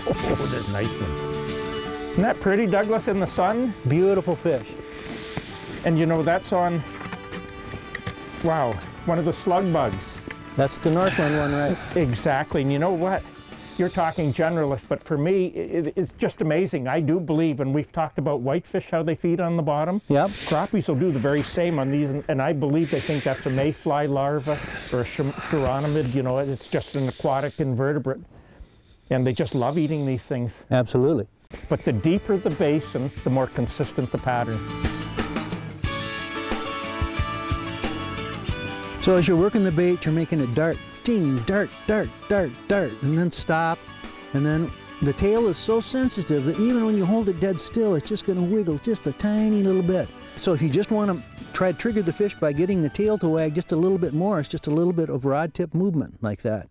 Oh, that's a nice one. Isn't that pretty, Douglas, in the sun? Beautiful fish. And you know, that's on, wow, one of the slug bugs. That's the Northland one, right? Exactly. And you know what? You're talking generalist, but for me, it's just amazing. I do believe, and we've talked about whitefish, how they feed on the bottom. Yep. Crappies will do the very same on these, and I believe they think that's a mayfly larva or a chironomid. You know, it's just an aquatic invertebrate. And they just love eating these things. Absolutely. But the deeper the basin, the more consistent the pattern. So as you're working the bait, you're making it dart, ding, dart, dart, dart, dart, and then stop. And then the tail is so sensitive that even when you hold it dead still, it's just going to wiggle just a tiny little bit. So if you just want to try to trigger the fish by getting the tail to wag just a little bit more, it's just a little bit of rod tip movement like that.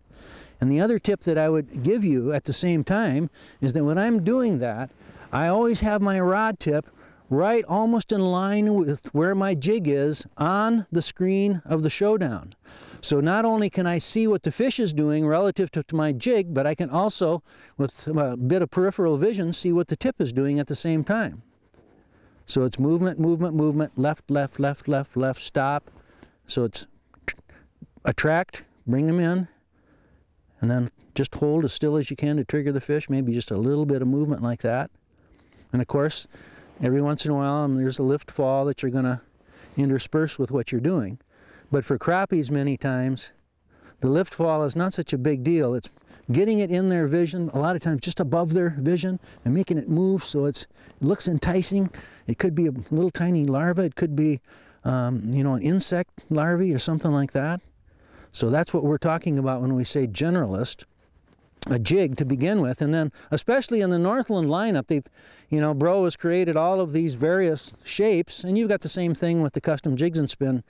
And the other tip that I would give you at the same time is that when I'm doing that, I always have my rod tip right almost in line with where my jig is on the screen of the showdown. So not only can I see what the fish is doing relative to my jig, but I can also, with a bit of peripheral vision, see what the tip is doing at the same time. So it's movement, movement, movement, left, left, left, left, left, stop. So it's attract, bring them in, and then just hold as still as you can to trigger the fish, maybe just a little bit of movement like that. And of course, every once in a while, there's a lift fall that you're going to intersperse with what you're doing. But for crappies, many times, the lift fall is not such a big deal. It's getting it in their vision, a lot of times just above their vision, and making it move so it looks enticing. It could be a little tiny larva. It could be, you know, an insect larvae or something like that. So that's what we're talking about when we say generalist, a jig to begin with. And then, especially in the Northland lineup, they've, you know, Bro has created all of these various shapes, and you've got the same thing with the custom jigs and spin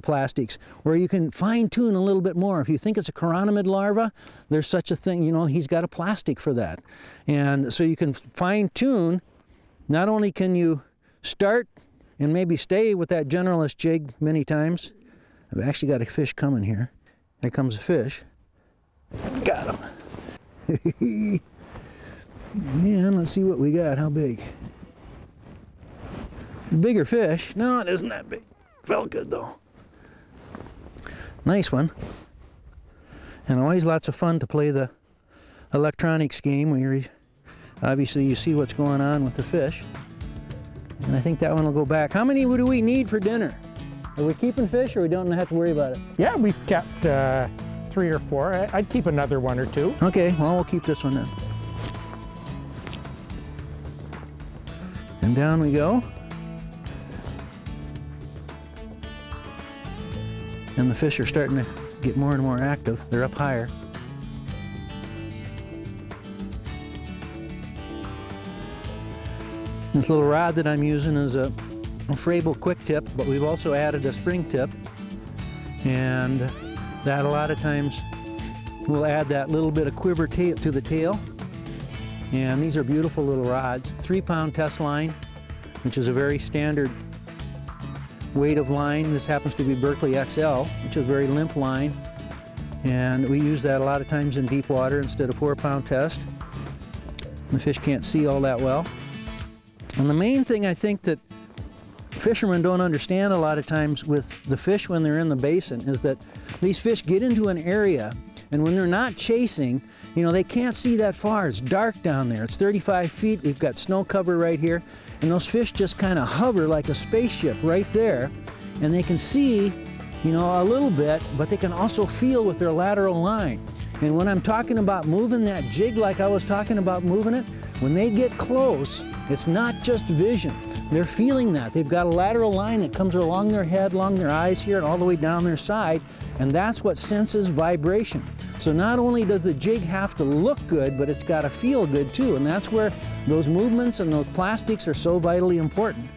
plastics, where you can fine tune a little bit more. If you think it's a chironomid larva, there's such a thing, you know, he's got a plastic for that. And so you can fine tune. Not only can you start and maybe stay with that generalist jig many times. I've actually got a fish coming here. Here comes a fish. Got him. Yeah, let's see what we got. How big? Bigger fish. No, it isn't that big. Felt good though. Nice one. And always lots of fun to play the electronics game where you're, obviously you see what's going on with the fish. And I think that one will go back. How many do we need for dinner? Are we keeping fish or we don't have to worry about it? Yeah, we've kept 3 or 4. I'd keep another 1 or 2. Okay, well, we'll keep this one then. And down we go. And the fish are starting to get more and more active. They're up higher. This little rod that I'm using is a Frabill quick tip, but we've also added a spring tip, and that a lot of times we'll add that little bit of quiver tail to the tail. And these are beautiful little rods. 3-pound test line, which is a very standard weight of line. This happens to be Berkeley XL, which is a very limp line, and we use that a lot of times in deep water instead of 4-pound test. The fish can't see all that well. And the main thing I think that fishermen don't understand a lot of times with the fish when they're in the basin is that these fish get into an area, and when they're not chasing, you know, they can't see that far. It's dark down there. It's 35 feet. We've got snow cover right here, and those fish just kind of hover like a spaceship right there, and they can see, you know, a little bit, but they can also feel with their lateral line. And when I'm talking about moving that jig like I was talking about moving it, when they get close, it's not just vision. They're feeling that. They've got a lateral line that comes along their head, along their eyes here, and all the way down their side, and that's what senses vibration. So not only does the jig have to look good, but it's got to feel good too, and that's where those movements and those plastics are so vitally important.